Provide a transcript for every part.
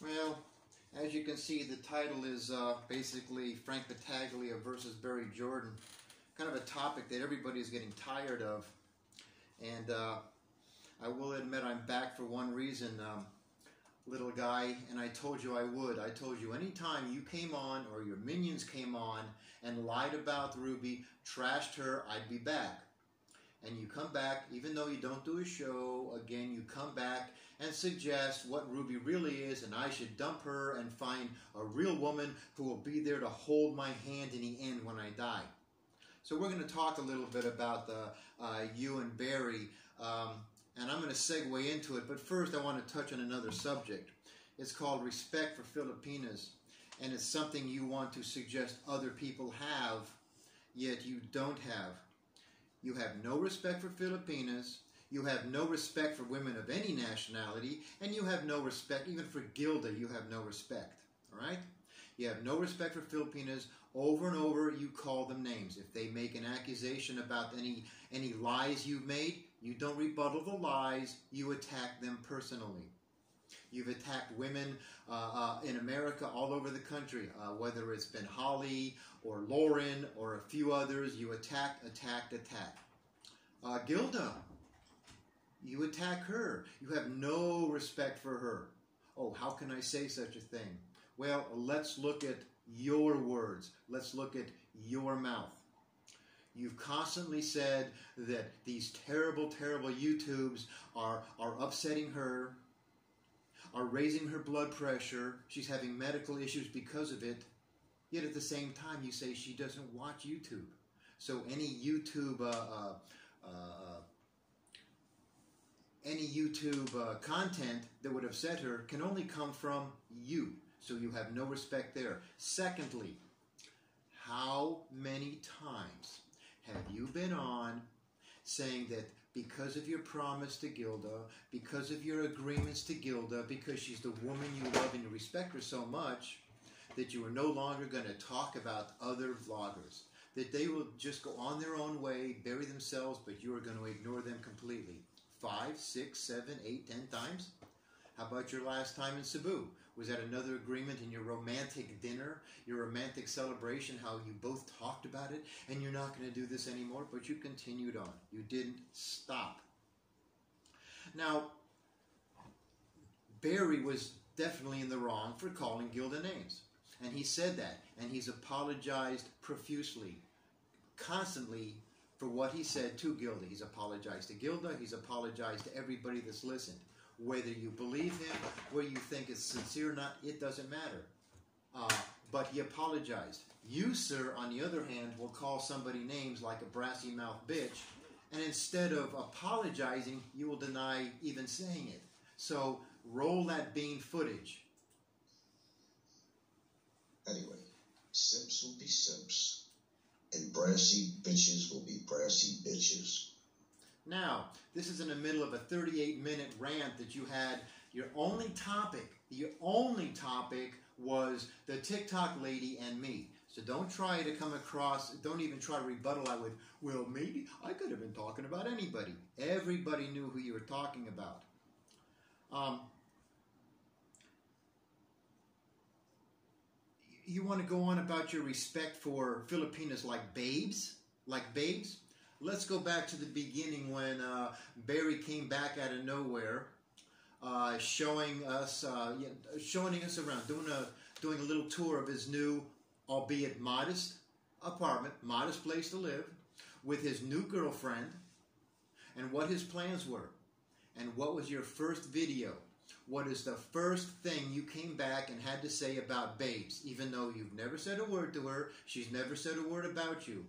Well, as you can see, the title is basically Frank Battaglia versus Barry Jordan. Kind of a topic that everybody is getting tired of. And I will admit I'm back for one reason, little guy, and I told you I would. I told you anytime you came on or your minions came on and lied about Ruby, trashed her, I'd be back. And you come back, even though you don't do a show, again, you come back and suggest what Ruby really is, and I should dump her and find a real woman who will be there to hold my hand in the end when I die. So we're going to talk a little bit about you and Barry, and I'm going to segue into it, but first I want to touch on another subject. It's called respect for Filipinas, and it's something you want to suggest other people have, yet you don't have. You have no respect for Filipinas, you have no respect for women of any nationality, and you have no respect, even for Gilda, you have no respect, all right? You have no respect for Filipinas. Over and over, you call them names. If they make an accusation about any lies you've made, you don't rebuttal the lies, you attack them personally. You've attacked women in America all over the country, whether it's been Holly or Lauren or a few others. You attack. Gilda, you attack her. You have no respect for her. Oh, how can I say such a thing? Well, let's look at your words. Let's look at your mouth. You've constantly said that these terrible, terrible YouTubes are upsetting her, are raising her blood pressure. She's having medical issues because of it. Yet at the same time, you say she doesn't watch YouTube. So any YouTube content that would upset her can only come from you. So you have no respect there. Secondly, how many times have you been on saying that because of your promise to Gilda, because of your agreements to Gilda, because she's the woman you love and you respect her so much, that you are no longer going to talk about other vloggers, that they will just go on their own way, bury themselves, but you are going to ignore them completely? 5, 6, 7, 8, 10 times? How about your last time in Cebu? Was that another agreement in your romantic dinner, your romantic celebration, how you both talked about it, and you're not going to do this anymore, but you continued on. You didn't stop. Now, Barry was definitely in the wrong for calling Gilda names. And he said that, and he's apologized profusely, constantly, for what he said to Gilda. He's apologized to Gilda, he's apologized to everybody that's listened. Whether you believe him, whether you think it's sincere or not, it doesn't matter. But he apologized. You, sir, on the other hand, will call somebody names like a brassy mouth bitch, and instead of apologizing, you will deny even saying it. So roll that bean footage. Anyway, simps will be simps, and brassy bitches will be brassy bitches. Now, this is in the middle of a 38-minute rant that you had. Your only topic was the TikTok lady and me. So don't try to come across, don't even try to rebuttal that with, well, maybe I could have been talking about anybody. Everybody knew who you were talking about. You want to go on about your respect for Filipinas like babes? Like babes? Let's go back to the beginning when Barry came back out of nowhere, showing us around, doing a little tour of his new, albeit modest apartment, modest place to live, with his new girlfriend, and what his plans were. And what was your first video? What is the first thing you came back and had to say about babes, even though you've never said a word to her, she's never said a word about you?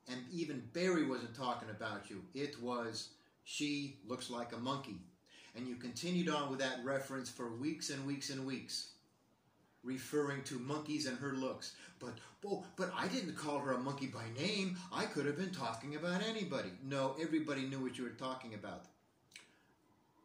And even Barry wasn't talking about you. It was, she looks like a monkey. And you continued on with that reference for weeks and weeks and weeks, referring to monkeys and her looks. But I didn't call her a monkey by name. I could have been talking about anybody. No, everybody knew what you were talking about.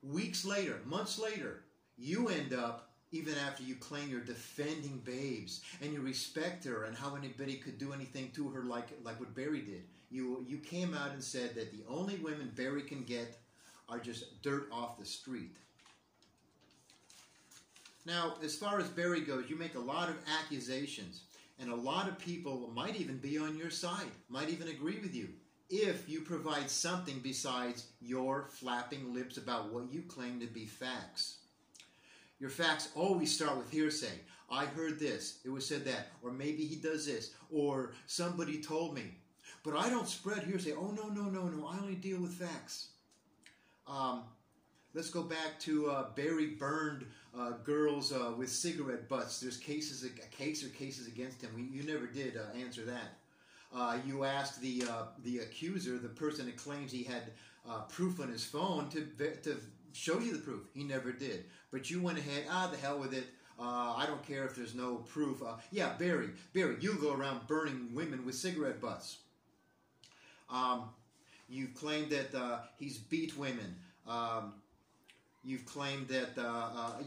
Weeks later, months later, you end up, even after you claim you're defending babes and you respect her and how anybody could do anything to her like what Barry did, you came out and said that the only women Barry can get are just dirt off the street. Now, as far as Barry goes, you make a lot of accusations, and a lot of people might even be on your side, might even agree with you, if you provide something besides your flapping lips about what you claim to be facts. Your facts always start with hearsay. I heard this, it was said that, or maybe he does this, or somebody told me. But I don't spread hearsay. Oh, no, no, no, no, I only deal with facts. Let's go back to Barry burned girls with cigarette butts. There's cases against him. You never did answer that. You asked the accuser, the person that claims he had proof on his phone, to show you the proof. He never did. But you went ahead, the hell with it. I don't care if there's no proof. Yeah, Barry, you go around burning women with cigarette butts. You've claimed that he's beat women. You've claimed that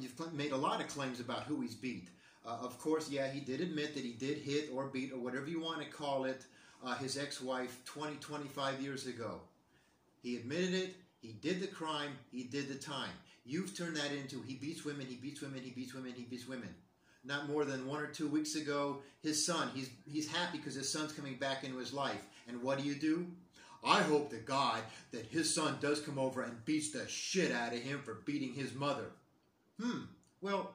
you've made a lot of claims about who he's beat. Of course, yeah, he did admit that he did hit or beat, or whatever you want to call it, his ex-wife 25 years ago. He admitted it. He did the crime. He did the time. You've turned that into he beats women, he beats women, he beats women, he beats women. Not more than 1 or 2 weeks ago, his son, he's happy because his son's coming back into his life. And what do? I hope to God that his son does come over and beats the shit out of him for beating his mother. Well,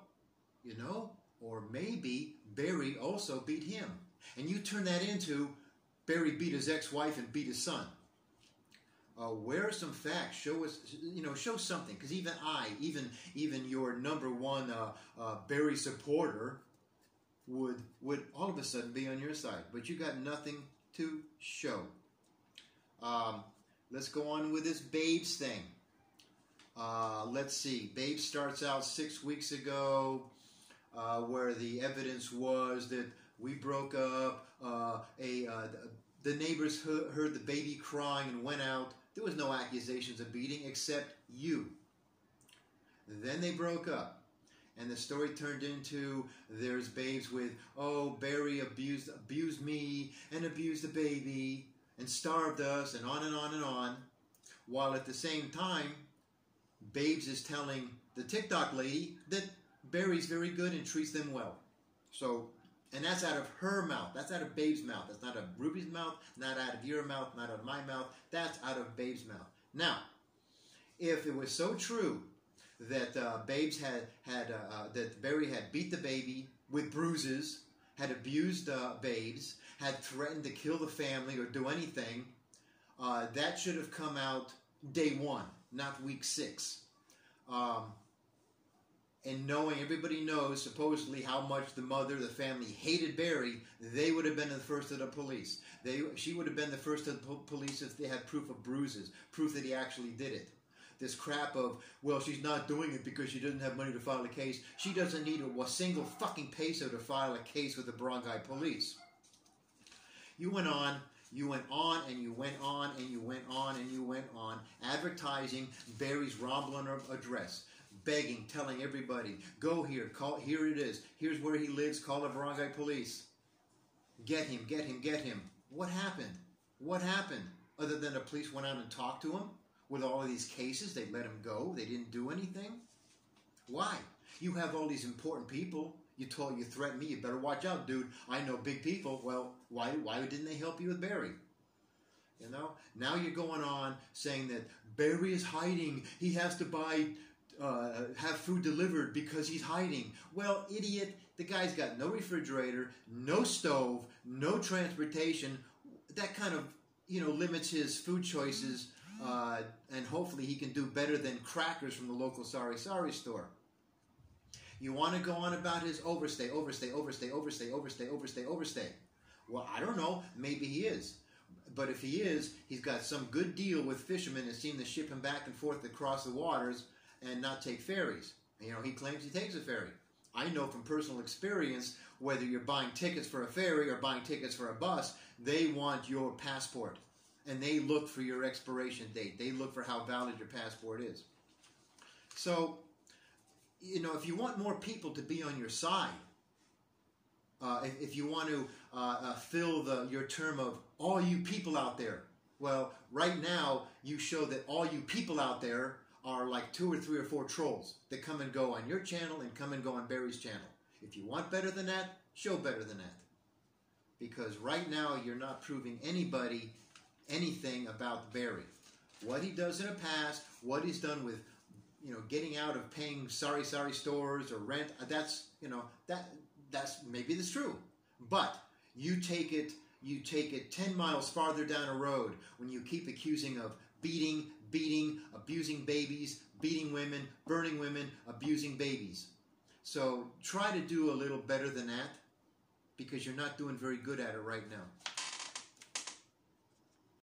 you know, or maybe Barry also beat him. And you turn that into Barry beat his ex-wife and beat his son. Where are some facts? Show us, show something. Because even your number one Barry supporter would all of a sudden be on your side. But you got nothing to show. Let's go on with this Babes thing. Let's see. Babes starts out 6 weeks ago where the evidence was that we broke up. The neighbors heard the baby crying and went out. There was no accusations of beating except you. Then they broke up. And the story turned into there's Babes with, oh, Barry abused me and abused the baby and starved us and on and on and on. While at the same time, Babes is telling the TikTok lady that Barry's very good and treats them well. So, and that's out of her mouth. That's out of Babe's mouth. That's not out of Ruby's mouth, not out of your mouth, not out of my mouth. That's out of Babe's mouth. Now, if it was so true that that Barry had beat the baby with bruises, had abused Babes, had threatened to kill the family or do anything, that should have come out day 1, not week 6. And knowing, everybody knows supposedly how much the mother, the family hated Barry, they would have been the first of the police. She would have been the first of the police if they had proof of bruises, proof that he actually did it. This crap of, well, she's not doing it because she doesn't have money to file a case. She doesn't need a single fucking peso to file a case with the Barangay police. You went on, and you went on, and you went on, and you went on, advertising Barry's Ramblan address. Begging, telling everybody, go here, here it is, here's where he lives, call the Barangay police. Get him, get him, get him. What happened? What happened? Other than the police went out and talked to him? With all of these cases, they let him go, they didn't do anything? Why? You have all these important people, you threatened me, you better watch out, dude, I know big people. Well, why didn't they help you with Barry? You know, now you're going on saying that Barry is hiding, he has to have food delivered because he's hiding. Well, idiot, the guy's got no refrigerator, no stove, no transportation. That kind of, limits his food choices, and hopefully he can do better than crackers from the local Sari store. You want to go on about his overstay. Well, I don't know. Maybe he is. But if he is, he's got some good deal with fishermen that seem to ship him back and forth across the waters and not take ferries. He claims he takes a ferry. I know from personal experience, whether you're buying tickets for a ferry or buying tickets for a bus, they want your passport. And they look for your expiration date. They look for how valid your passport is. So, if you want more people to be on your side, if you want to fill your term of all you people out there, well, right now you show that all you people out there are like 2 or 3 or 4 trolls that come and go on your channel and come and go on Barry's channel. If you want better than that, show better than that. Because right now you're not proving anybody anything about Barry. What he does in the past, what he's done with, getting out of paying sorry stores or rent, that's maybe that's true. But you take it 10 miles farther down a road when you keep accusing of beating, abusing babies, beating women, burning women, abusing babies. So try to do a little better than that, because you're not doing very good at it right now.